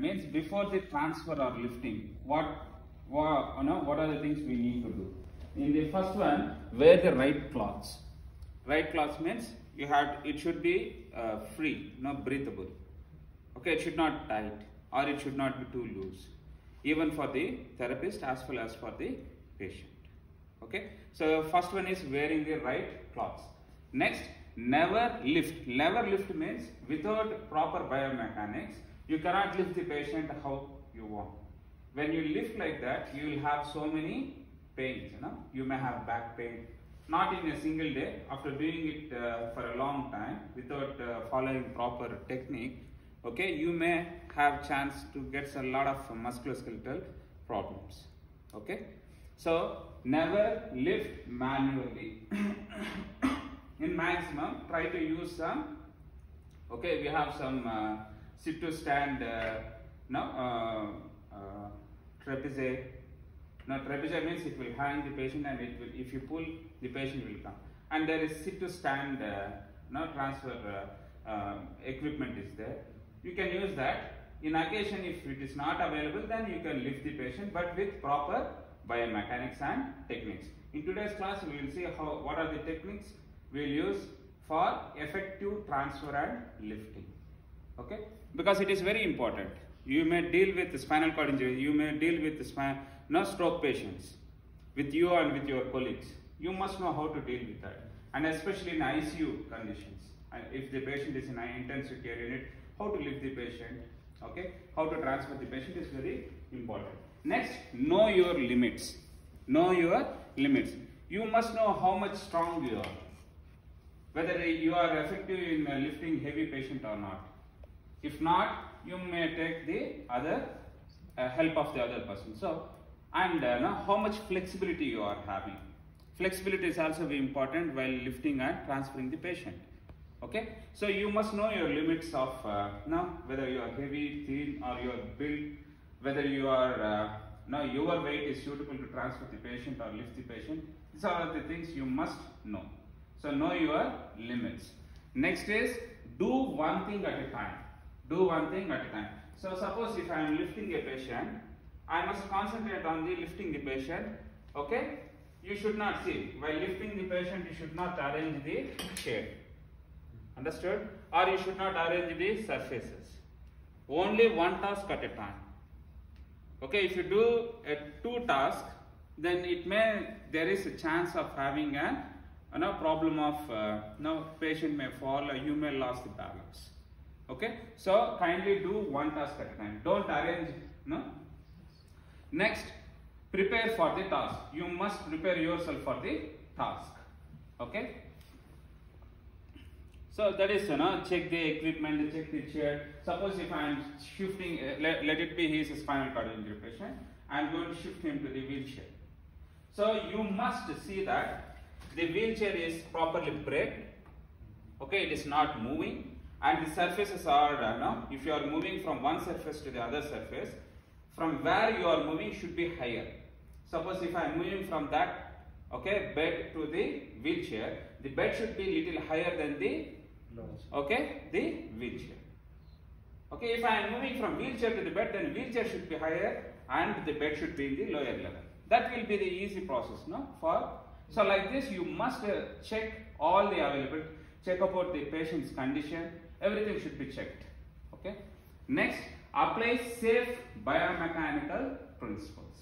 means before the transfer or lifting, what are the things we need to do? In the first one, wear the right cloths. Right cloths means it should be free, breathable. Okay, it should not tight or it should not be too loose, even for the therapist as well as for the patient. Okay, so first one is wearing the right cloths. Next, never lift. Never lift means without proper biomechanics, you cannot lift the patient how you want. When you lift like that, you will have so many pains. You may have back pain, not in a single day. After doing it for a long time without following proper technique, okay, you may have chance to get a lot of musculoskeletal problems. Okay, so never lift manually. In maximum, try to use some. Okay, we have some sit to stand. Trapeze. Now trapeze means it will hang the patient, and it will, if you pull, the patient will come. And there is sit to stand transfer equipment is there. You can use that. In occasion, if it is not available, then you can lift the patient, but with proper biomechanics and techniques. In today's class, we will see what are the techniques we will use for effective transfer and lifting. Okay, because it is very important. You may deal with spinal cord injury, you may deal with stroke patients, with you and with your colleagues. You must know how to deal with that, and especially in ICU conditions. If the patient is in an intensive care unit, how to lift the patient, okay, how to transfer the patient is very important. Next, know your limits. Know your limits. You must know how much strong you are, whether you are effective in lifting heavy patient or not. If not, you may take the other help of the other person. So, and how much flexibility you are having. Flexibility is also very important while lifting and transferring the patient. Okay, so you must know your limits of whether you are heavy, thin, or you are built, whether you are your weight is suitable to transfer the patient or lift the patient. These are the things you must know. So know your limits. Next is do one thing at a time. Do one thing at a time. So suppose if I am lifting a patient, I must concentrate on the lifting the patient. Okay, you should not see while lifting the patient, you should not arrange the chair. Understood? Or you should not arrange the surfaces. Only one task at a time. Okay, if you do two tasks, then there is a chance of having a problem of patient may fall or you may lose the balance. Okay, so kindly do one task at a time. Don't arrange. Next, prepare for the task. You must prepare yourself for the task. Okay. So that is check the equipment, check the chair. Suppose if I am shifting, let it be he is a spinal cord injury patient, I am going to shift him to the wheelchair. So you must see that the wheelchair is properly braked. Okay, it is not moving. And the surfaces are, if you are moving from one surface to the other surface, from where you are moving should be higher. Suppose if I am moving from that, okay, bed to the wheelchair, the bed should be little higher than the, the wheelchair. Okay, if I am moving from wheelchair to the bed, then wheelchair should be higher and the bed should be in the lower level. That will be the easy process, So like this, you must check all the available, check about the patient's condition. Everything should be checked. Okay. Next, apply safe biomechanical principles.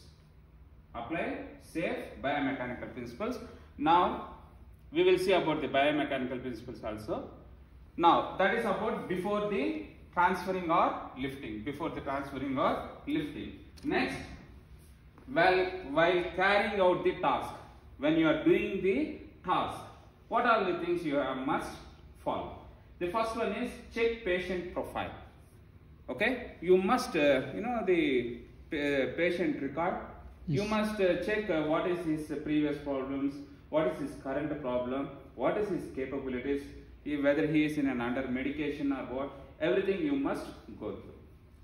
Apply safe biomechanical principles. Now, we will see about the biomechanical principles also. Now, that is about before the transferring or lifting. Before the transferring or lifting. Next, while carrying out the task, when you are doing the task, what are the things you must follow? The first one is check patient profile. Okay, you must the patient record. Yes. You must check what is his previous problems, what is his current problem, what is his capabilities, whether he is in an under medication or what. Everything you must go through.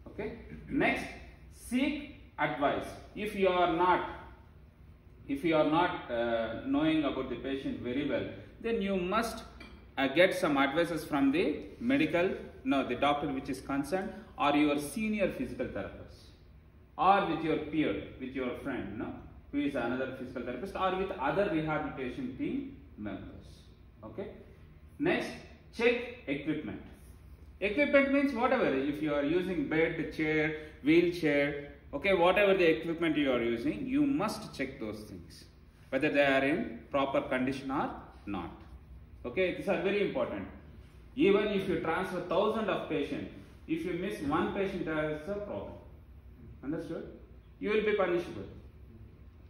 Okay. Next, seek advice. If you are not knowing about the patient very well, then you must get some advices from the medical the doctor which is concerned, or your senior physical therapist, or with your peer, with your friend, who is another physical therapist, or with other rehabilitation team members. Okay. Next, check equipment. Equipment means whatever, if you are using bed, chair, wheelchair, okay, whatever the equipment you are using, you must check those things, whether they are in proper condition or not. Okay, these are very important. Even if you transfer thousands of patients, if you miss one patient, there is a problem. Understood? You will be punishable.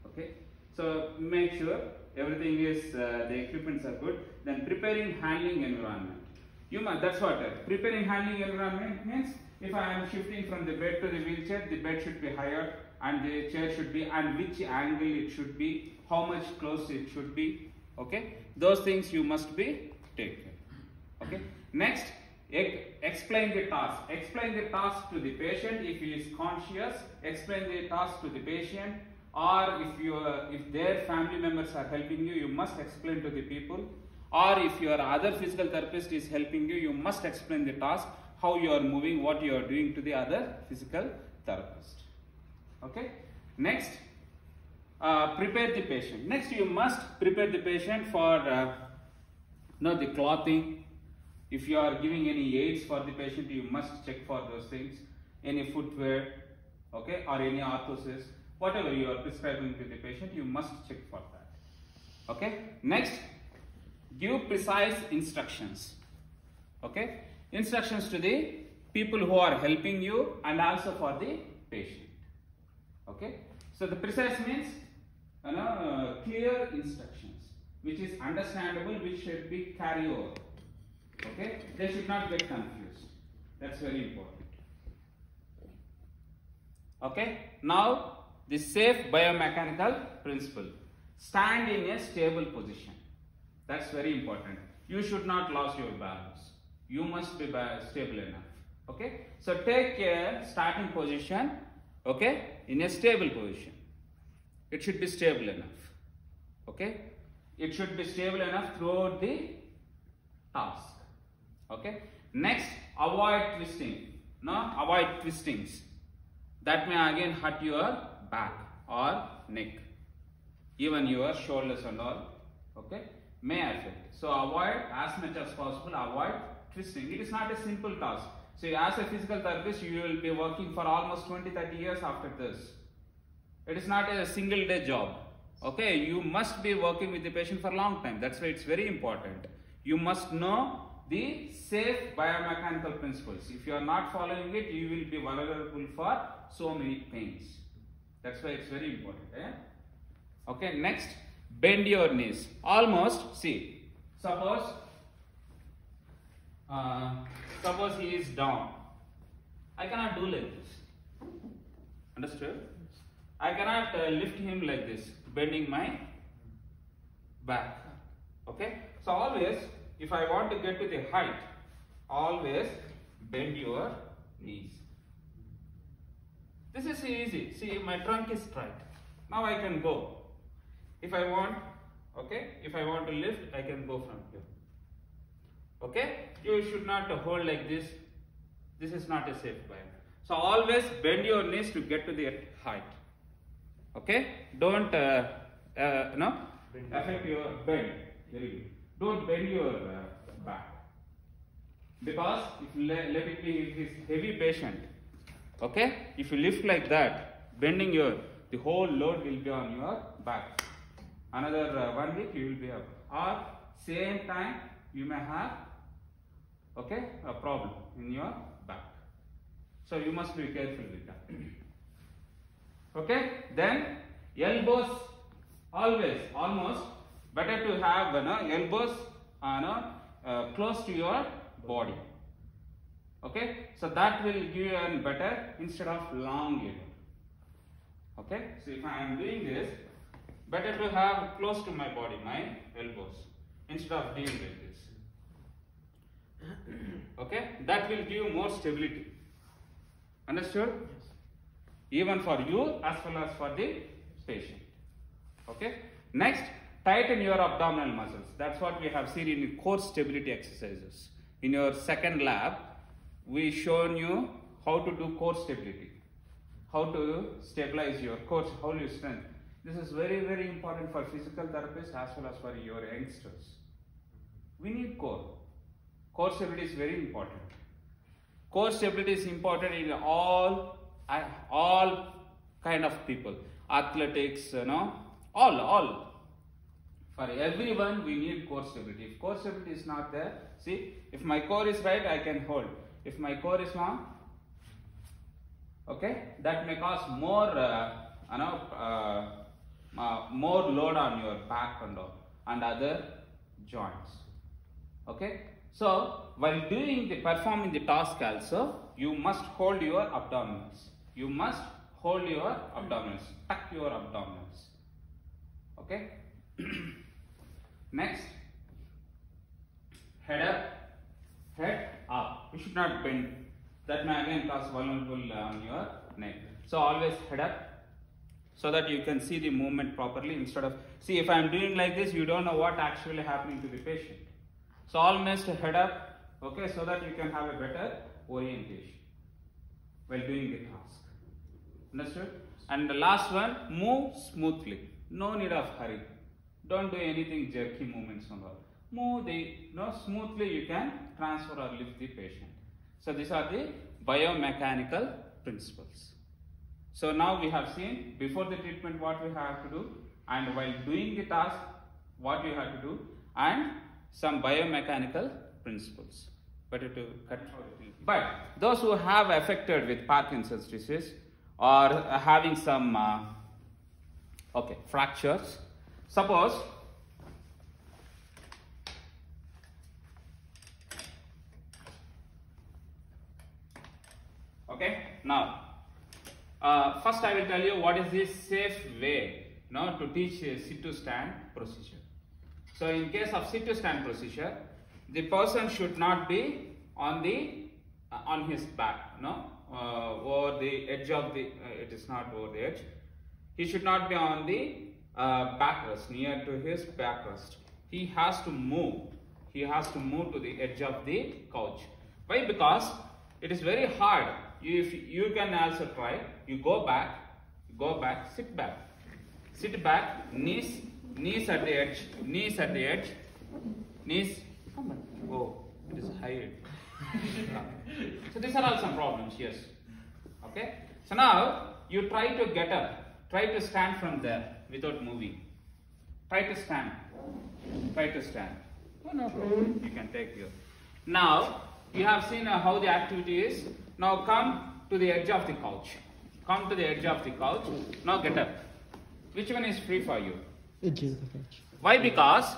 Okay, so make sure everything is, the equipments are good. Then preparing handling environment. That's what preparing handling environment means. If I am shifting from the bed to the wheelchair, the bed should be higher and the chair should be, and which angle it should be, how much close it should be. Okay, those things you must be taken. Okay. Next, explain the task. Explain the task to the patient if he is conscious. Explain the task to the patient, or if their family members are helping you, you must explain to the people. Or if your other physical therapist is helping you, you must explain the task, how you are moving, what you are doing to the other physical therapist. Okay. Next, prepare the patient. Next, you must prepare the patient for the clothing. If you are giving any aids for the patient, you must check for those things. Any footwear, okay, or any orthosis, whatever you are prescribing to the patient, you must check for that. Okay. Next, give precise instructions. Okay, instructions to the people who are helping you and also for the patient. Okay, so the precise means clear instructions, which is understandable, which should be carried over. Okay, they should not get confused. That's very important. Okay, now the safe biomechanical principle. Stand in a stable position. That's very important. You should not lose your balance. You must be stable enough. Okay, so take a starting position, okay, in a stable position. It should be stable enough. Okay, it should be stable enough throughout the task. Okay. Next, avoid twisting. Avoid twistings. That may again hurt your back or neck, even your shoulders and all. Okay, may affect. So avoid as much as possible. Avoid twisting. It is not a simple task. So as a physical therapist, you will be working for almost 20-30 years after this. It is not a single day job. Okay, you must be working with the patient for a long time. That's why it's very important. You must know the safe biomechanical principles. If you are not following it, you will be vulnerable for so many pains. That's why it's very important. Okay, next, bend your knees. Almost, see, suppose he is down. I cannot do like this. Understood? I cannot lift him like this, bending my back. Okay? So always, if I want to get to the height, always bend your knees. This is easy. See, my trunk is straight. Now I can go. If I want, okay, if I want to lift, I can go from here. Okay? You should not hold like this. This is not a safe biome. So always bend your knees to get to the height. Okay? Don't affect your bend. Very good. Don't bend your back. Because if you let it be, if it is heavy patient, okay? If you lift like that, bending the whole load will be on your back. Another 1 week you will be up. Or same time you may have, okay, a problem in your back. So you must be careful with that. Okay? Then elbows, always, almost better to have elbows close to your body. Okay? So that will give you a better instead of long elbow. Okay? So if I am doing this, better to have close to my body, my elbows, instead of doing like this. Okay? That will give you more stability. Understood? Yes. Even for you as well as for the patient. Okay? Next, tighten your abdominal muscles. That's what we have seen in core stability exercises. In your second lab, we shown you how to do core stability, how to stabilize your core, how you strength. This is very, very important for physical therapists as well as for your youngsters. We need core. Core stability is very important. Core stability is important in all kind of people. Athletics, all. For everyone, we need core stability. If core stability is not there, see, if my core is right, I can hold. If my core is wrong, okay, that may cause more, more load on your back and other joints. Okay, so while performing the task also, you must hold your abdominals. You must hold your abdominals, tuck your abdominals. Okay. Next, head up. You should not bend. That may again cause vulnerable on your neck. So always head up, so that you can see the movement properly. Instead of, see, if I am doing like this, you don't know what actually happening to the patient. So always head up, okay, so that you can have a better orientation while doing the task. Understood? And the last one, move smoothly. No need of hurry. Don't do anything jerky movements and all. Move smoothly, you can transfer or lift the patient. So these are the biomechanical principles. So now we have seen before the treatment what we have to do, and while doing the task what you have to do, and some biomechanical principles. But those who have affected with Parkinson's disease or having some fractures, suppose now first I will tell you what is this safe way to teach a sit to stand procedure. So in case of sit to stand procedure, the person should not be on his back, over the edge of the, it is not over the edge. He should not be on the backrest, near to his backrest. He has to move. He has to move to the edge of the couch. Why? Because it is very hard. If you can also try, you go back, sit back, knees at the edge, oh, it is high. So these are all some problems, yes. Okay. So now you try to get up, try to stand from there without moving. Try to stand. Oh, no problem. You can take your. Now you have seen how the activity is. Now come to the edge of the couch. Now get up. Which one is free for you? Edge of the couch. Why? Because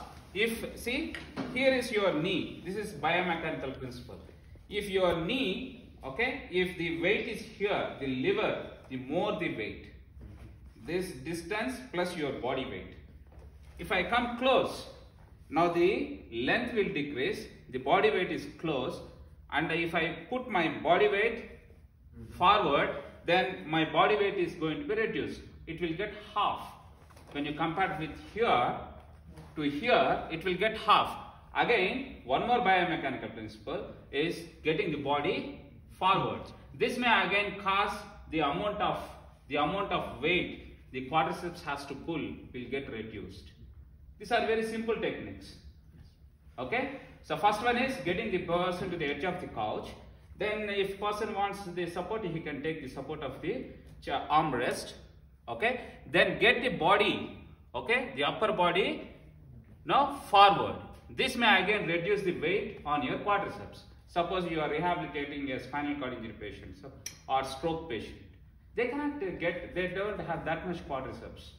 see, here is your knee. This is biomechanical principle. If your knee, if the weight is here, the liver, the more the weight. This distance plus your body weight. If I come close, now the length will decrease, the body weight is close, and if I put my body weight forward, then my body weight is going to be reduced. It will get half. When you compare with here to here, it will get half. Again, one more biomechanical principle is getting the body forward. This may again cause the amount of weight the quadriceps has to pull will get reduced. These are very simple techniques. Okay. So first one is getting the person to the edge of the couch. Then if person wants the support, he can take the support of the armrest. Okay. Then get the body, the upper body forward. This may again reduce the weight on your quadriceps. Suppose you are rehabilitating a spinal cord injury patient or stroke patient. They don't have that much quadriceps.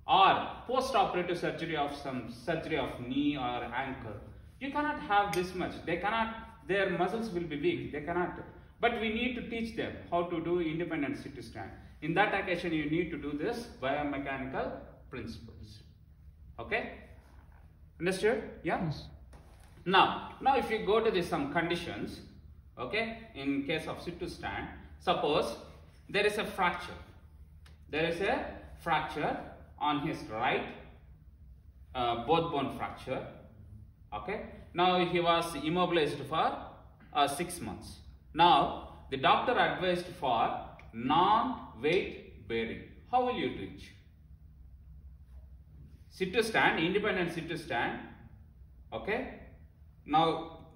Or post-operative surgery of knee or ankle. You cannot have this much. Their muscles will be weak. They cannot. But we need to teach them how to do independent sit to stand. In that occasion, you need to do this biomechanical principles. Okay? Understood? Yeah? Yes. Now if you go to some conditions, in case of sit to stand, suppose there is a fracture. On his right, both bone fracture. Now he was immobilized for 6 months. Now, the doctor advised for non-weight bearing. How will you teach? Sit to stand, independent sit to stand. Okay. Now,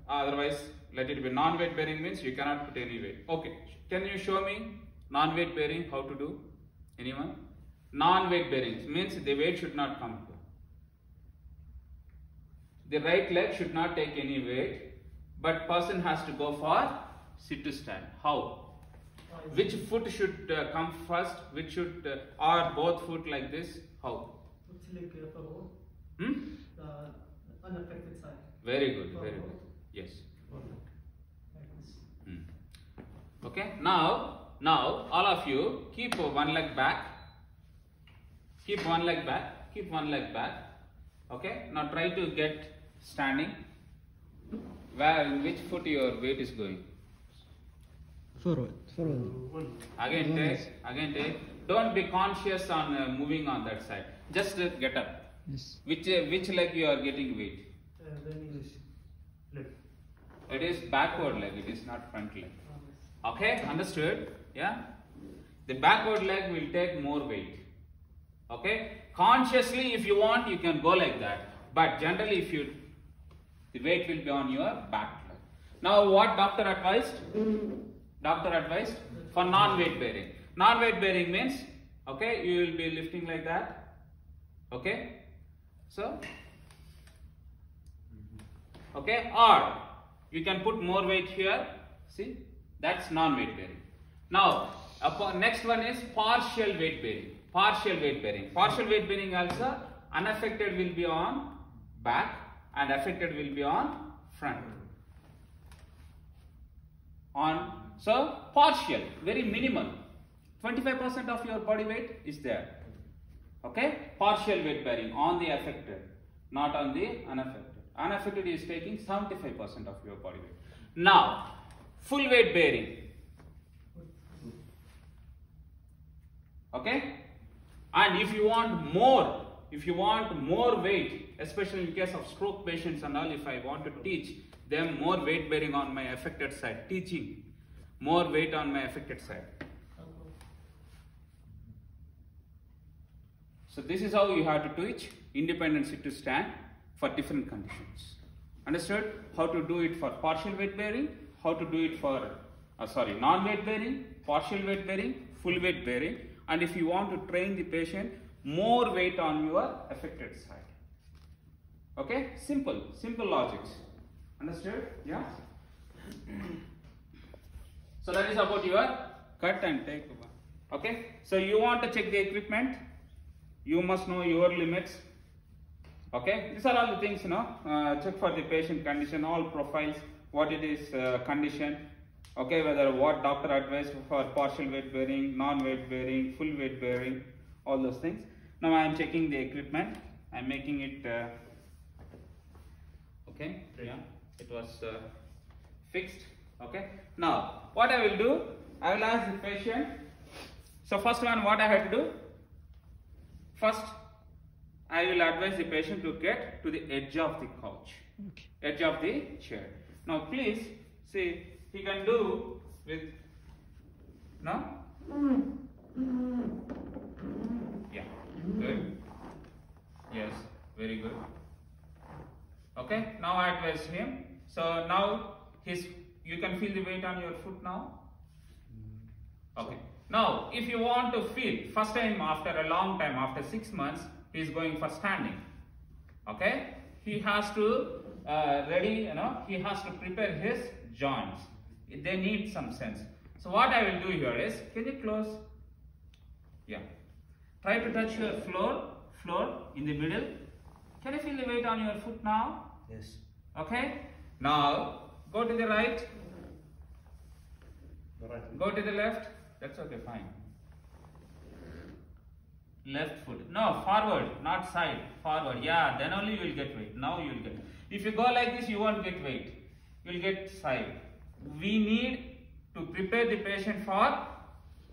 otherwise, let it be non-weight bearing means you cannot put any weight. Okay. Can you show me non-weight bearing how to do? Anyone? Non-weight bearing means the weight should not come here. The right leg should not take any weight, but person has to go for sit to stand. How? Which foot should come first? Which should or both foot like this? How? Unaffected side. Very good, very good. Yes. Okay. Now all of you keep one leg back. Keep one leg back. Keep one leg back. Okay. Now try to get standing. Where in which foot your weight is going? Forward. Again take. Don't be conscious on moving on that side. Just get up. Yes. Which leg you are getting weight? Then is left. It is backward leg. It is not front leg. Okay, understood? Yeah. The backward leg will take more weight. Okay. Consciously, if you want, you can go like that. But generally, the weight will be on your back leg. Now, what doctor advised? Doctor advised for non-weight bearing. Non-weight bearing means, okay, you will be lifting like that. Okay. So, okay, or you can put more weight here. See, that's non-weight bearing. Now, next one is partial weight bearing. Partial weight bearing. Partial weight bearing also unaffected will be on back and affected will be on front. So partial, very minimal. 25% of your body weight is there. Okay, partial weight bearing on the affected, not on the unaffected. Unaffected is taking 75% of your body weight. Now, full weight bearing. Okay, and if you want more weight, especially in case of stroke patients and all, if I want to teach them more weight bearing on my affected side, teaching more weight on my affected side. So this is how you have to teach independent sit to stand for different conditions. Understood? How to do it for partial weight bearing, how to do it for non-weight bearing, partial weight bearing, full weight bearing, and if you want to train the patient, more weight on your affected side. Okay? Simple logics. Understood? Yeah? So that is about your cut and take. Okay? So you want to check the equipment. You must know your limits. Okay, these are all the things, check for the patient condition, all profiles, what it is condition. Okay, whether what doctor advised for partial weight bearing, non-weight bearing, full weight bearing, all those things. Now I am checking the equipment. I am making it. Okay, yeah, it was fixed. Okay. Now what I will do, I will ask the patient. So first one, what I have to do. First, I will advise the patient to get to the edge of the couch, edge of the chair. Now, please see, he can do with, no? Yeah, good. Yes, very good. Okay, now I advise him. So now you can feel the weight on your foot now. Okay. Now, if you want to feel, first time after a long time, after 6 months, he is going for standing. Okay? He has to he has to prepare his joints. They need some sense. So what I will do here is, can you close? Yeah. Try to touch your floor in the middle. Can you feel the weight on your foot now? Yes. Okay? Now, go to the right. Go to the left. That's okay, fine. Left foot. No, forward, not side. Forward. Yeah, then only you will get weight. Now you will get. If you go like this, you won't get weight. You will get side. We need to prepare the patient for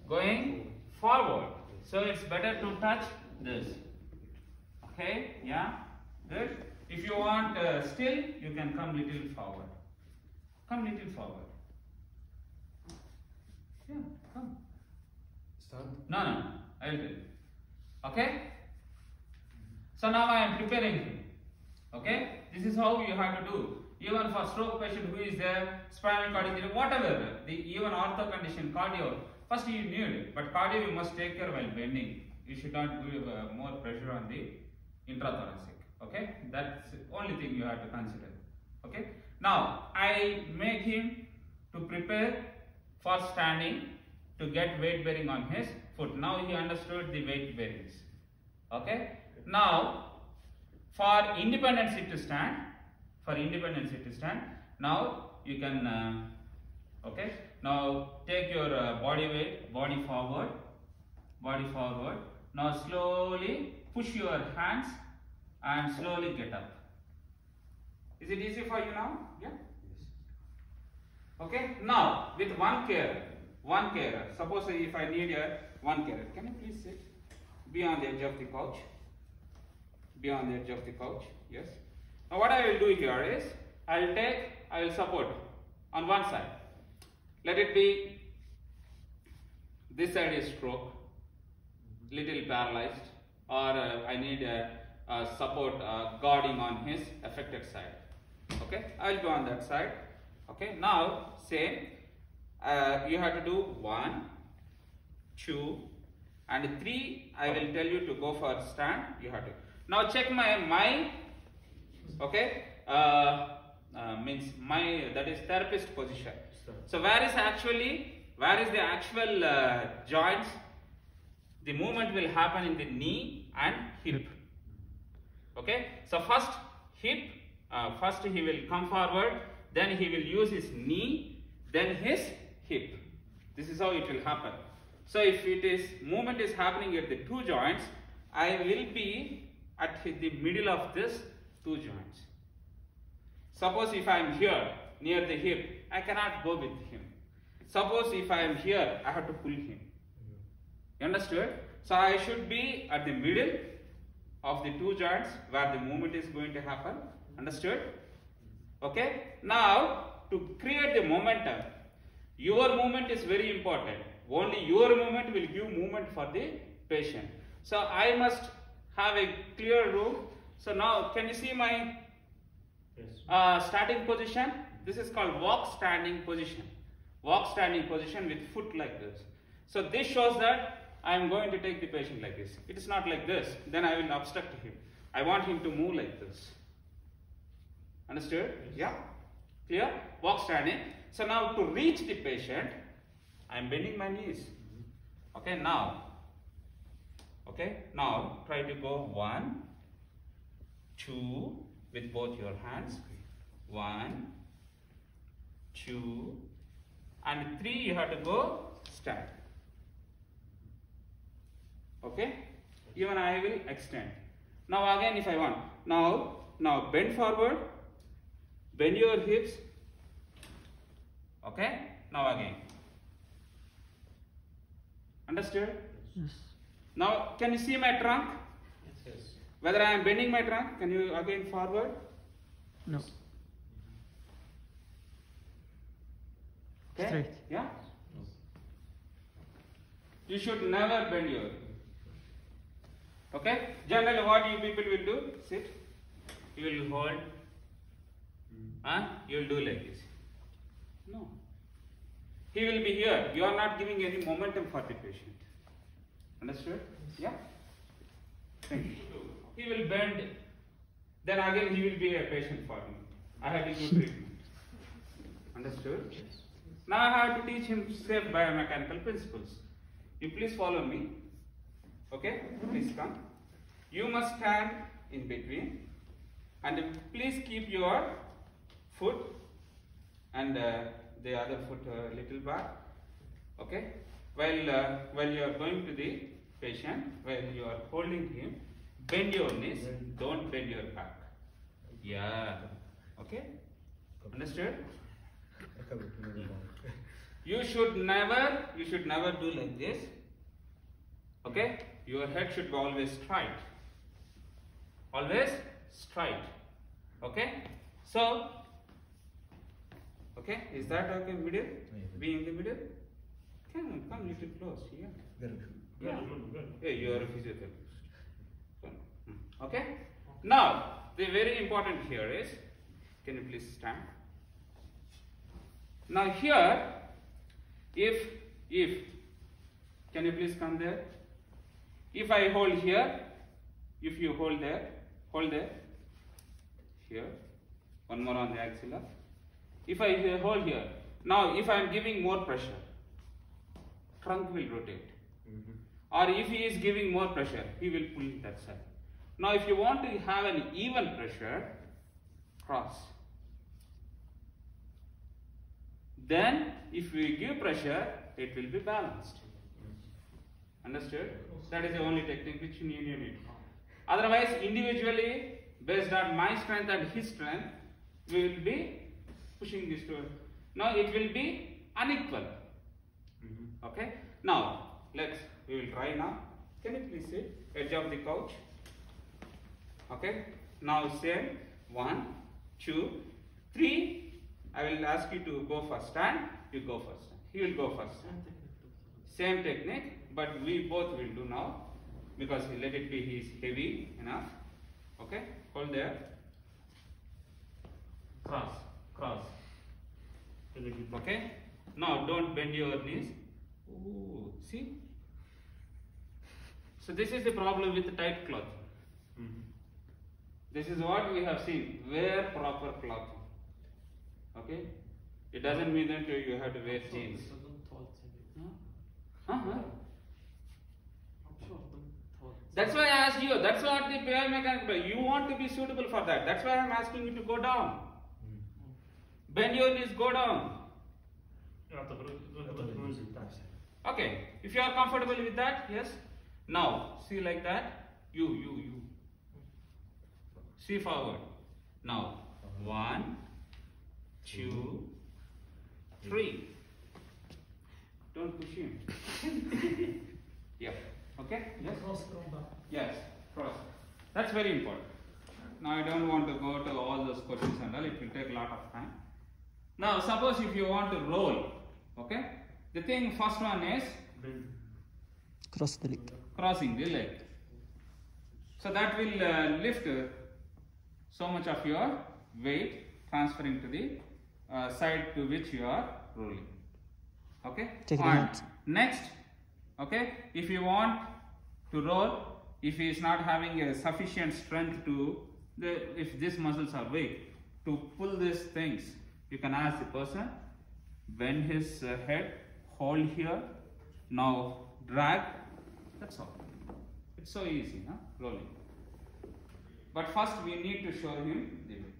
going forward. So it's better to touch this. Okay? Yeah? Good. If you want still, you can come little forward. Come little forward. Yeah, come. Stand. No, I will tell you. Okay? So now I am preparing him. Okay? This is how you have to do. Even for stroke patient who is there, spinal cord injury, whatever, even ortho condition, cardio, first you need, but cardio you must take care while bending. You should not do more pressure on the intrathoracic. Okay? That's the only thing you have to consider. Okay? Now, I make him to prepare for standing to get weight bearing on his foot. Now he understood the weight bearings. Okay? Now, for independent sit to stand, now you can, okay? Now take your body weight, body forward. Now slowly push your hands and slowly get up. Is it easy for you now? Yeah? Okay? Now, with one carer, suppose if I need one carer, can you please sit? Be on the edge of the couch. Yes. Now what I will do here is, I will support on one side. Let it be, this side is stroke, little paralyzed, or I need support guarding on his affected side. Okay, I will go on that side. Okay, now same, you have to do 1, 2, and 3. I will tell you to go for stand. You have to. Now check my okay, means my, that is therapist position. So where is the actual joints? The movement will happen in the knee and hip. Okay, so first hip, first he will come forward, then he will use his knee, then his hip. This is how it will happen. So if it is movement is happening at the two joints, I will be at the middle of this two joints. Suppose if I am here near the hip, I cannot go with him. Suppose if I am here, I have to pull him. You understood? So I should be at the middle of the two joints where the movement is going to happen. Understood? Okay? Now, to create the momentum, your movement is very important. Only your movement will give movement for the patient. So I must have a clear rule. So now, can you see my starting position? This is called walk standing position. Walk standing position with foot like this. So this shows that I am going to take the patient like this. It is not like this. Then I will obstruct him. I want him to move like this. Understood? Yeah? Clear? Walk standing. So now to reach the patient, I am bending my knees. Okay, now. Okay, now try to go 1, 2 with both your hands. 1, 2, and 3 you have to go stand. Okay, even I will extend. Now again if I want, now bend forward, bend your hips. Okay, now again. Understood? Yes. Now can you see my trunk? Yes. Whether I am bending my trunk, can you again forward? No. Okay? Straight. Yeah? You should never bend your. Okay? Generally what you people will do, sit. You will hold. You will do like this. No. He will be here. You are not giving any momentum for the patient. Understood? Yeah? Thank you. He will bend. Then again he will be a patient for me. I have to give treatment. Understood? Now I have to teach him safe biomechanical principles. You please follow me. Okay? Please come. You must stand in between. And please keep your foot and the other foot a little back. Okay? While you are going to the patient, while you are holding him, bend your knees, don't bend your back. Yeah. Okay? Understood? You should never do like this. Okay? Your head should be always straight. Always straight. Okay? So, Okay, is that okay? Middle? Yes. Be in the middle? Come little close. Yeah. Very good. Yeah. Yeah, you are a physiotherapist. Okay? Now, the very important here is, can you please stand? Now here, if, can you please come there? If I hold here, if you hold there, here, one more on the axilla. If I hold here, now if I am giving more pressure, trunk will rotate. Or if he is giving more pressure, he will pull that side. Now if you want to have an even pressure, cross. Then if we give pressure, it will be balanced. Understood? That is the only technique which you need. Otherwise, individually, based on my strength and his strength, we will be pushing this to. Now it will be unequal. Okay? Now, we will try now. Can you please sit? Edge of the couch. Okay? Now same. 1, 2, 3. I will ask you to go first. Stand. You go first. He will go first. Same technique, but we both will do now. Because let it be, he is heavy enough. Okay? Hold there. Cross. Okay? Now don't bend your knees. Ooh, see? So this is the problem with the tight cloth. This is what we have seen. Wear proper cloth. Okay? It doesn't mean that you have to wear jeans. That's why I asked you. That's what the biomechanics. You want to be suitable for that. That's why I'm asking you to go down. Bend your knees, go down. Okay. If you are comfortable with that, yes. Now, see like that. You. See forward. Now, 1, 2, 3. Don't push him. Yeah. Okay? Yes? Cross, come back. Yes. Cross. That's very important. Now I don't want to go to all those questions and all. It will take a lot of time. Now suppose if you want to roll. Okay? The thing first one is Cross the leg. crossing the leg. So that will lift so much of your weight transferring to the side to which you are rolling. Okay? Take it And out. next, okay, if you want to roll, if he is not having a sufficient strength to, if these muscles are weak, to pull these things, you can ask the person, bend his head, hold here, now drag, that's all. It's so easy, huh? Rolling. But first we need to show him the way.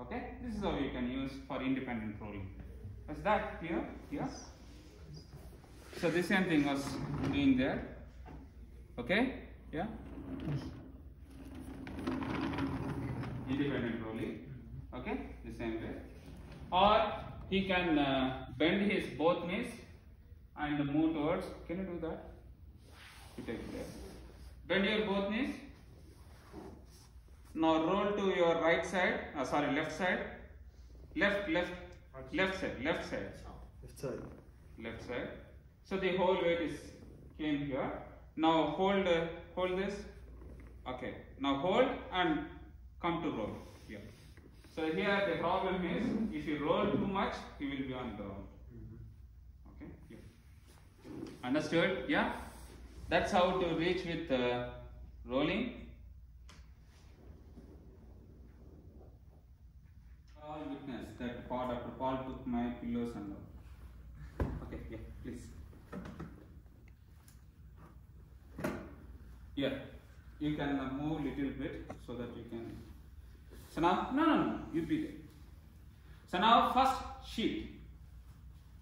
Okay? This is how you can use for independent rolling. Is that clear? Yes? So the same thing was doing there. Okay? Yeah? Independent rolling. Okay? The same way. Or he can bend his both knees and move towards. Can you do that? You take it there. Bend your both knees. Now roll to your right side. Left side. Left side. Left side. Left side. So the whole weight came here. Now hold this. Okay. Now hold and come to roll. Yeah. So here the problem is, if you roll too much, he will be on ground. Okay. Yeah. Understood? Yeah. That's how to reach with rolling. All witness that Dr. Paul took my pillows and all. Okay. Yeah. Please. Yeah, you can move little bit so that you can. So now, no, you beat it. So now first sheet.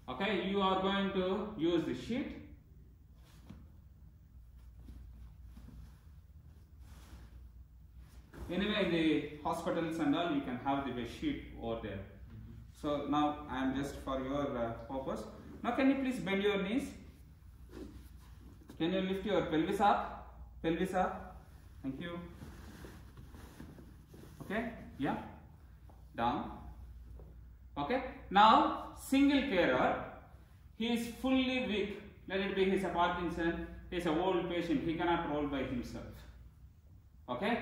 Okay, you are going to use the sheet. Anyway, in the hospitals and all, you can have the sheet over there. So now I am just for your purpose. Now can you please bend your knees? Can you lift your pelvis up? Pelvis up. Thank you. Okay? Yeah? Down. Okay. Now single carer, he is fully weak. Let it be he is a Parkinson, he is an old patient, he cannot roll by himself. Okay.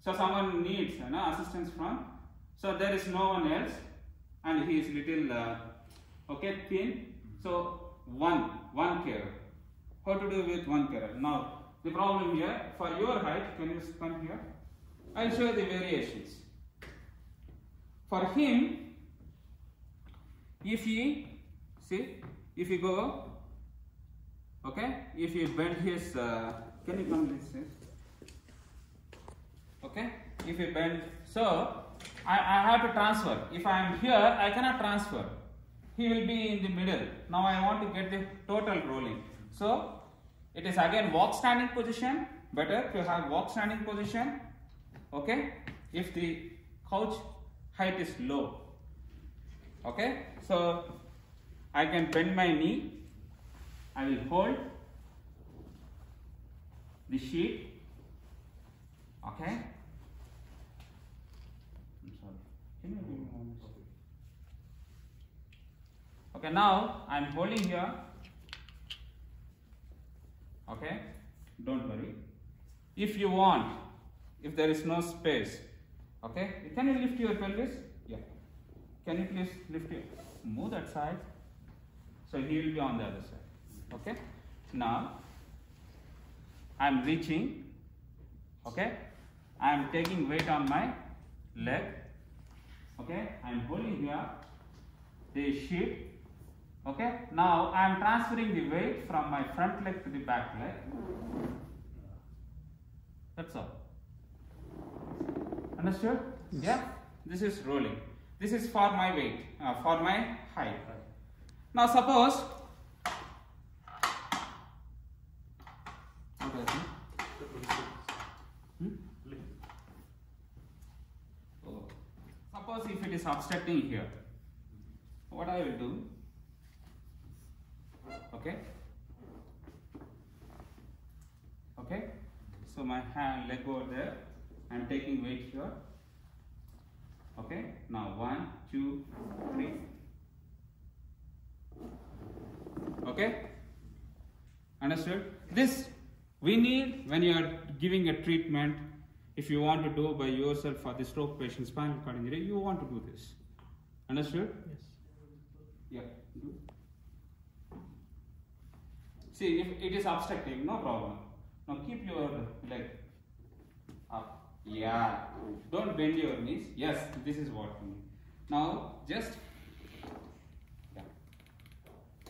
So someone needs assistance from. So there is no one else, and he is little thin. So one carer. How to do with one carer? Now the problem here, for your height, can you come here? I will show you the variations. For him, if you go, okay, if you bend his, can you come this way? Okay, if you bend, so I have to transfer. If I am here, I cannot transfer. He will be in the middle. Now I want to get the total rolling. So it is again walk standing position. Better to have walk standing position. Okay, if the couch height is low. Okay, so I can bend my knee. I will hold the sheet. Okay. I'm sorry. Can you give me one? Okay, now I am holding here. Okay, don't worry. If you want, if there is no space, okay, can you lift your pelvis? Yeah. Can you please lift your, move that side. So he will be on the other side. Okay. Now I am reaching. Okay. I am taking weight on my leg. Okay. I am holding here the sheet. Okay. Now I am transferring the weight from my front leg to the back leg. That's all. Understood? Yeah. This is rolling. This is for my weight, for my height. Now suppose. Okay. Oh. Suppose if it is obstructing here, what I will do? Okay. Okay. So my hand, leg over there. I am taking weight here. Okay. Now 1, 2, 3. Okay. Understood? This we need when you are giving a treatment. If you want to do by yourself for the stroke patient, spinal cord injury, you want to do this. Understood? Yes. Yeah. Do. See, if it is obstructing, no problem. Now keep your leg up. Yeah. Don't bend your knees. Yes, this is what we need. Now just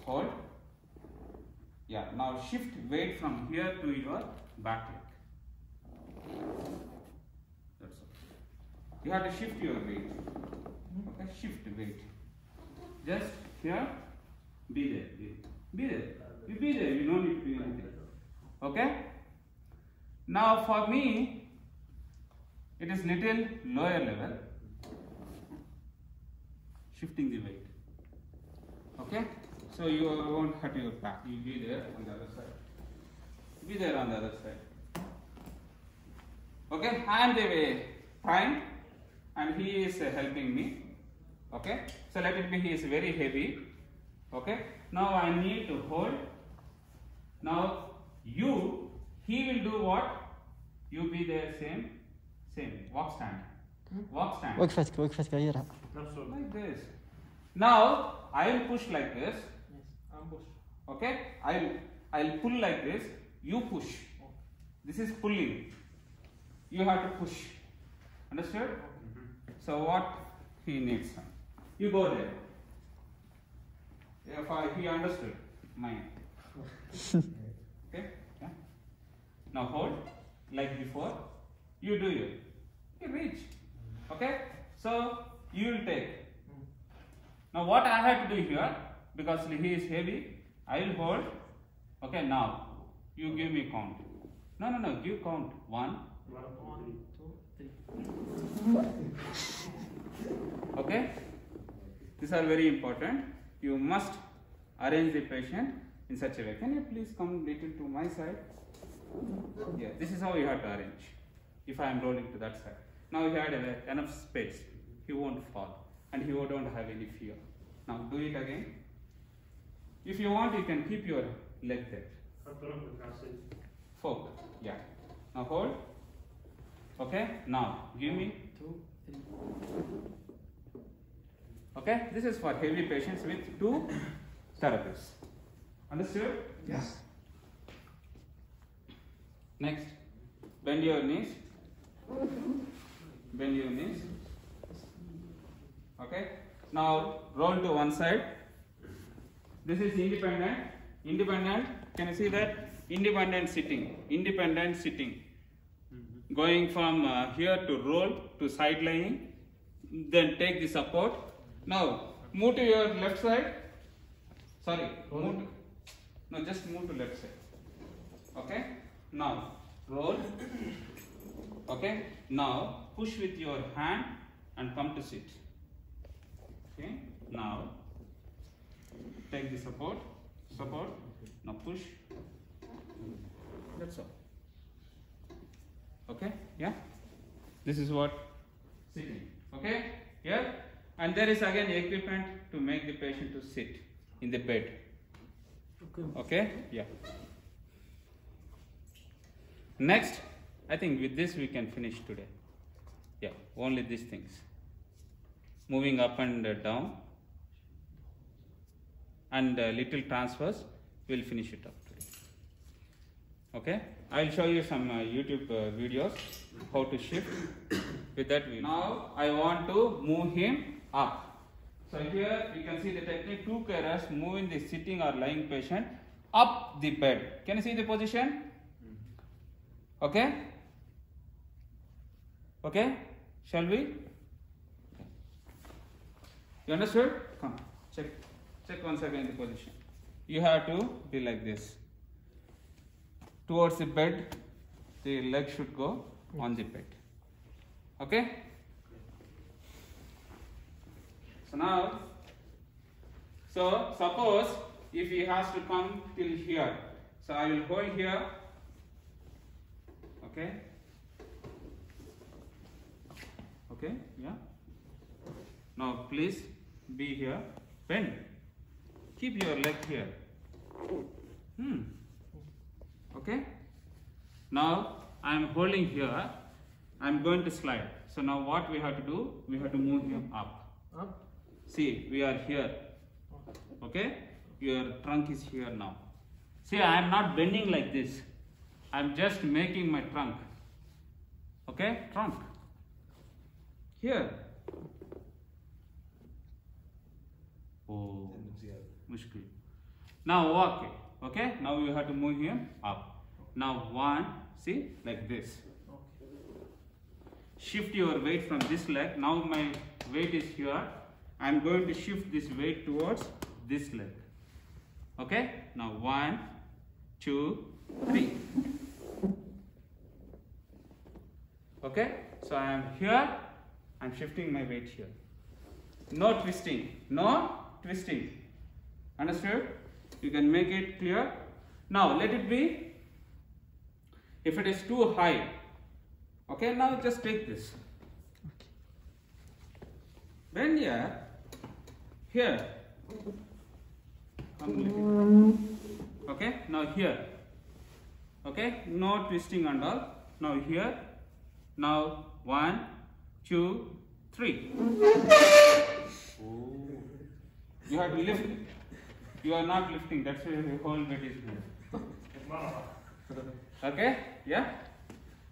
hold. Yeah. Now shift weight from here to your back leg. That's all. You have to shift your weight. Okay, shift weight. Just here. Be there. Be there. You be there. You don't need to do anything. Okay. Now for me, it is little lower level. Shifting the weight. Okay. So you won't hurt your back. You be there on the other side. Be there on the other side. Okay. I am the prime, and he is helping me. Okay. So let it be. He is very heavy. Okay. Now I need to hold. Now he will do what? You be there, same. Walk stand. وقفت غيرها. Like this. Now I will push like this. Yes, I'm push. Okay. I'll pull like this. You push. This is pulling. You have to push. Understood? So what he needs? You go there. If he understood. Mine. Okay. Yeah. Now hold like before. You do it. You reach. Okay. So you will take. Now what I have to do here, because he is heavy, I will hold. Okay. Now you give me count. No. Give count. 1, 2, 3. Okay. These are very important. You must arrange the patient in such a way. Can you please come little to my side? Yeah, this is how you have to arrange. If I am rolling to that side. Now you had enough space. He won't fall. and you don't have any fear. Now do it again. If you want, you can keep your leg there. Fork. Yeah. Now hold. Okay. Now give me. 2, 3. Okay. This is for heavy patients with 2 therapies. Understood? Yes. Next. Bend your knees. Bend your knees. Okay. Now roll to one side. This is independent. Independent. Can you see that? Independent sitting. Independent sitting. Going from here to roll to side lying. Then take the support. Now move to your left side. Sorry. Move to, no, just move to left side. Okay. Now roll. Okay. Now push with your hand and come to sit. Okay. Now take the support. Support. Now push. That's all. Okay. Yeah. This is what sitting. Okay. Yeah. And there is again equipment to make the patient to sit in the bed. Okay. Yeah. Next, I think with this we can finish today. Yeah. Only these things. Moving up and down. And little transfers, we'll finish it up today. Okay, I'll show you some YouTube videos how to shift. With that, now I want to move him up. So here you can see the technique: 2 carers moving the sitting or lying patient up the bed. Can you see the position? Okay. Okay. Shall we? You understood? Come, check. Check once again the position. You have to be like this. Towards the bed, the leg should go on the bed. Okay? So now, so suppose if he has to come till here, so I will hold here. Okay? Okay? Yeah? Now please be here. Bend. Keep your leg here. Okay. Now I am holding here. I am going to slide. So now what we have to do? We have to move him up. Up? See, we are here. Okay. Your trunk is here now. See, I am not bending like this. I am just making my trunk. Okay, trunk. Here. Oh. Mushkil. Now walk it. Okay. Now you have to move him up. Now 1, see, like this. Shift your weight from this leg. Now my weight is here. I am going to shift this weight towards this leg. Okay. Now 1, 2, 3. Okay. So I am here. I am shifting my weight here. No twisting. No twisting. Understood? You can make it clear. Now let it be. If it is too high, okay, now just take this. Bend here. Here. Okay, now here. Okay, no twisting and all. Now here. Now 1, 2, 3. You have to lift. You are not lifting, that's why the whole bed is moving. Okay? Yeah?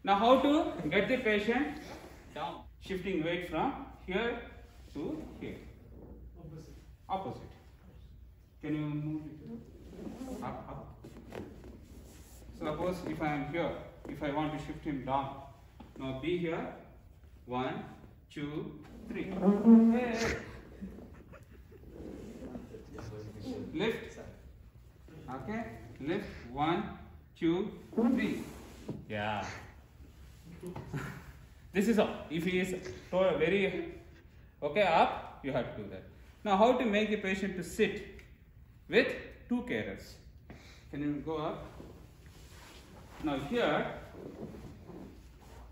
Now how to get the patient down? Shifting weight from here to here. Opposite. Can you move it up? Suppose if I am here, if I want to shift him down. Now be here. 1, 2, 3. Hey. Lift. Okay. Lift. 1, 2, 3. Yeah. This is all. If he is very up, you have to do that. Now, how to make the patient to sit with 2 carers? Can you go up? Now here,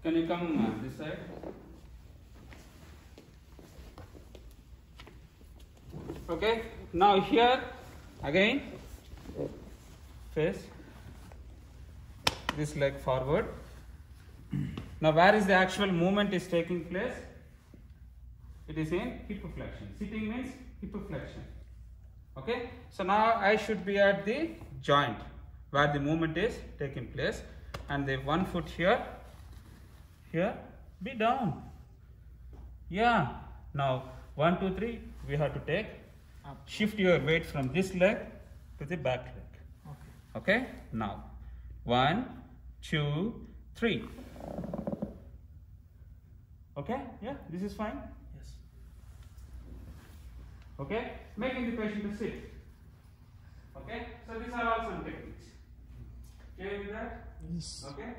can you come this side? Okay, now here again face this leg forward. Now where is the actual movement is taking place? It is in hip flexion. Sitting means hip flexion. Okay, so now I should be at the joint where the movement is taking place, and the one foot here, be down. Yeah, now 1, 2, 3, we have to take, shift your weight from this leg to the back leg. Okay, now 1, 2, 3. Okay, yeah, this is fine. Yes. Okay, making the patient to sit. Okay, so these are all some techniques. Okay with that? Yes. Okay.